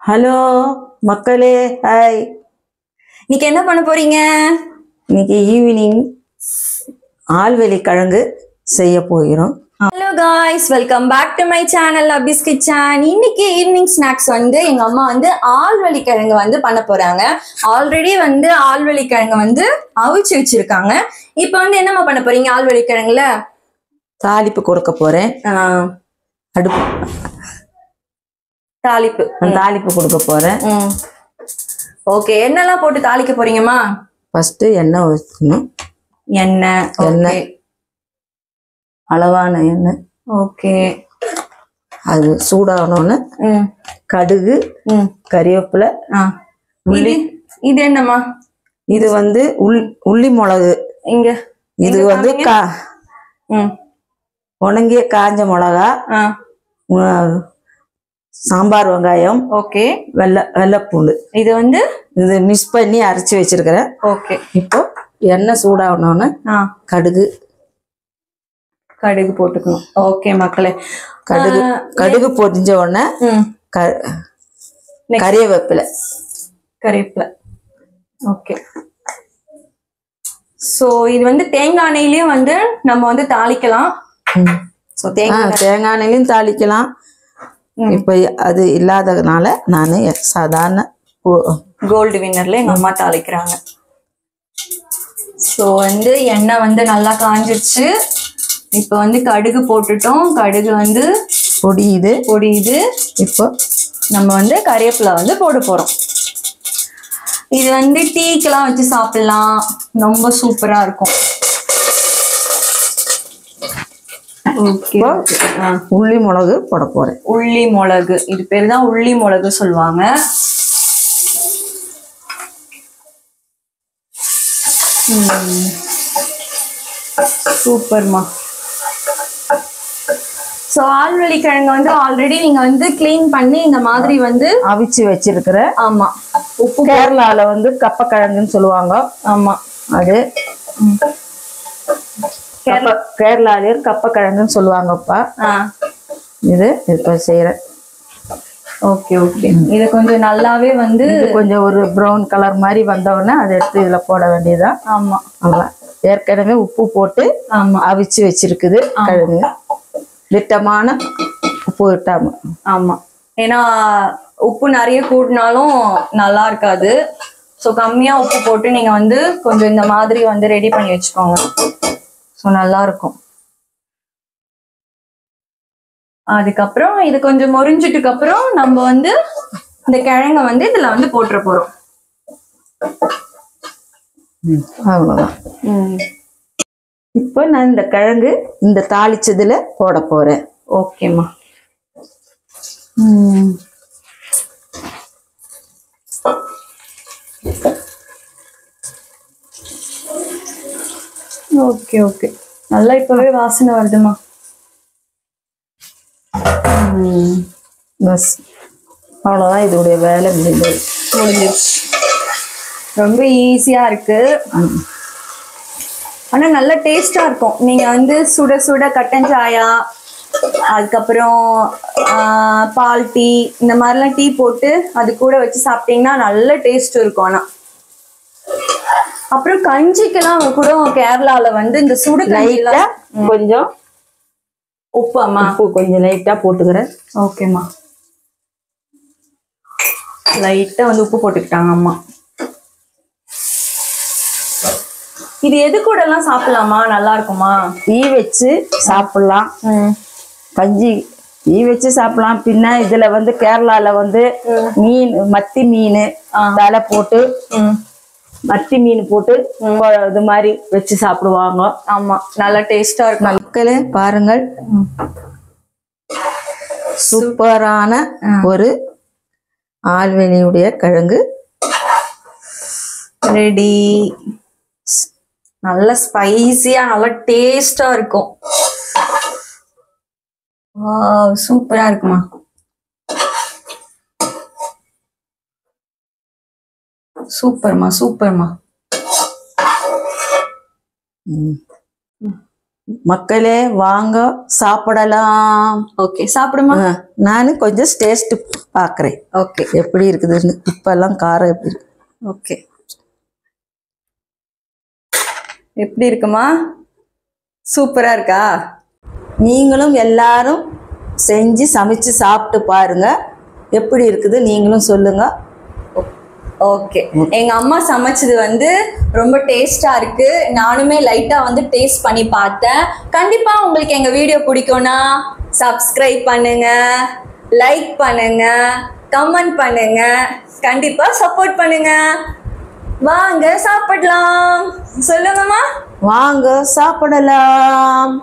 Hello மக்களே, hi. இன்னைக்கு என்ன பண்ண போறீங்க? இன்னைக்கு ஈவினிங் ஆழ்வெளி கிழங்கு செய்ய போகிறோம். Hello guys, welcome back to my channel Abi's kitchen. இன்னைக்கு ஈவினிங் ஸ்நாக்ஸ் வந்து எங்க அம்மா வந்து ஆழ்வெளி கிழங்கு வந்து பண்ண போறாங்க. ஆல்ரெடி வந்து ஆழ்வெளி கிழங்கு வந்து அவிச்சு வச்சிருக்காங்க. இப்போ வந்து என்னம்மா பண்ண போறீங்க ஆழ்வெளி கிழங்குல? தாளிப்பு கொடுக்க போறேன். அடுப்பு தாளிப்பு கொடுக்க போறேன். ஓகே, என்னெல்லாம் போட்டு தாளிக்க போறீங்கம்மா? ஃபர்ஸ்ட் எண்ணெய் ஊற்றணும். எண்ணெய் அளவான எண்ணெய். ஓகே, அது சூடாகணும்னு கடுகு, கறிவேப்பிலை, உள்ளி. இது என்னம்மா? இது வந்து உள்ளி மிளகு. இங்க இது வந்து உணங்கிய காஞ்ச மிளகா, சாம்பார் வெங்காயம், ஓகே, வெள்ளைப்பூண்டு. இது வந்து இது மிக்ஸ் பண்ணி அரைச்சி வச்சிருக்கிறேன். ஓகே, இப்போ எண்ணெய் சூடாகணும்னு கடுகு போட்டுக்கணும். ஓகே மக்களே, கடுகு பொரிஞ்ச உடனே கறிவேப்பிலை. ஓகே, சோ இது வந்து தேங்காய் எண்ணெயிலயும் வந்து நம்ம வந்து தாளிக்கலாம். தேங்காய் எண்ணெயிலையும் தாளிக்கலாம். இப்ப அது இல்லாததுனால நான் சாதாரண கோல்டு வின்னர்ல எங்க அம்மா தாளிக்கிறாங்க. சோ வந்து எண்ணெய் வந்து நல்லா காஞ்சிருச்சு. இப்ப வந்து கடுகு போட்டுட்டோம். கடுகு வந்து பொடியுது. இப்போ நம்ம வந்து கறிவேப்பிலை வந்து போட போறோம். இது வந்து டீக்கெல்லாம் வச்சு சாப்பிடலாம், ரொம்ப சூப்பரா இருக்கும். உள்ளி மிளகு போட போறேன். உள்ளி மிளகு, இது பேர் தான் உள்ளி மிளகு சொல்லுவாங்க. சூப்பர்மா. சோ ஆழ்வெளி கிழங்கு வந்து ஆல்ரெடி நீங்க வந்து கிளீன் பண்ணி இந்த மாதிரி வந்து அவிச்சு வச்சிருக்கிற. ஆமா, உப்பு கேரளால வந்து கப்பக்கிழங்குன்னு சொல்லுவாங்க. ஆமா, அது கேரளாலையும் கப்பக்கிழங்குன்னு சொல்லுவாங்கப்பா. இது இப்ப செய்யறேன். ஓகே ஓகே, இது கொஞ்சம் நல்லாவே வந்து கொஞ்சம் ஒரு ப்ரௌன் கலர் மாதிரி வந்தவுடனே அதை எடுத்து இதுல போட வேண்டியதுதான். ஆமா, அவ்வளவு. ஏற்கனவே உப்பு போட்டு அவிச்சு வச்சிருக்குது கிழங்கு. திட்டமான உப்பு விட்டாம. ஆமா, ஏன்னா உப்பு நிறைய கூட்டினாலும் நல்லா இருக்காது. ஸோ கம்மியா உப்பு போட்டு நீங்க வந்து கொஞ்சம் இந்த மாதிரி வந்து ரெடி பண்ணி வச்சுக்கோங்க. ஸோ நல்லா இருக்கும். அதுக்கப்புறம் இது கொஞ்சம் மொரிஞ்சிட்டுக்கு அப்புறம் நம்ம வந்து இந்த கிழங்க வந்து இதுல வந்து போட்டுற போறோம். அவ்வளவுதான். இப்போ நான் இந்த கிழங்கு இந்த தாளிச்சதுல போட போறேன். ஓகேம்மா. ஓகே ஓகே, நல்லா இப்பவே வாசனை வருதுமா. பஸ் அவ்வளோதான், இதோடைய வேலை முடிஞ்சிருச்சு. ரொம்ப ஈஸியா இருக்கு, ஆனா நல்ல டேஸ்டா இருக்கும். நீங்க வந்து சுட சுட கட்டன் சாயா, அதுக்கப்புறம் பால் டீ, இந்த மாதிரிலாம் டீ போட்டு அது கூட வச்சு சாப்பிட்டீங்கன்னா நல்ல டேஸ்ட் இருக்கும். ஆனா அப்புறம் கஞ்சிக்கெல்லாம் கூட கேரளால வந்து இந்த சுடு லைட்டா கொஞ்சம் உப்பு கொஞ்சம் லைட்டா போட்டுக்கிறேன். ஓகேம்மா, லைட்டா வந்து உப்பு போட்டுக்கிட்டாங்க அம்மா. இது எது கூட எல்லாம் சாப்பிடலாமா? நல்லா இருக்குமா? டீ வச்சு சாப்பிடலாம், கஞ்சி டீ வச்சு சாப்பிடலாம். பின்ன இதுல வந்து கேரளால வந்து மத்தி மீன் தலை போட்டு, மத்தி மீன் போட்டு இது மாதிரி வச்சு சாப்பிடுவாங்க. ஆமா, நல்லா டேஸ்டா இருக்கும். மக்களே பாருங்கள், சூப்பரான ஒரு ஆழ்வெளியுடைய கிழங்கு ரெடி. நல்ல ஸ்பைசியா நல்லா டேஸ்டா இருக்கும். வாவ், சூப்பரா இருக்குமா. சூப்பர்மா. மக்களே வாங்க சாப்பிடலாம். ஓகே சாப்பிடுமா. நானும் கொஞ்சம் டேஸ்ட் பாக்குறேன். ஓகே எப்படி இருக்குதுன்னு. இப்பெல்லாம் காரம் எப்படி இருக்கு? ஓகே எப்படி இருக்குமா? சூப்பரா இருக்கா? நீங்களும் எல்லாரும் செஞ்சு சமைச்சு சாப்பிட்டு பாருங்க, எப்படி இருக்குது நீங்களும் சொல்லுங்க. ஓகே எங்க அம்மா சமைச்சது வந்து ரொம்ப டேஸ்டா இருக்கு. நானுமே லைட்டா வந்து டேஸ்ட் பண்ணி பார்த்தேன். கண்டிப்பா உங்களுக்கு எங்க வீடியோ பிடிக்கும்னா சப்ஸ்கிரைப் பண்ணுங்க, லைக் பண்ணுங்க, கமெண்ட் பண்ணுங்க, கண்டிப்பா சப்போர்ட் பண்ணுங்க. வாங்க சாப்பிடலாம். சொல்லுங்கம்மா. வாங்க சாப்பிடலாம்.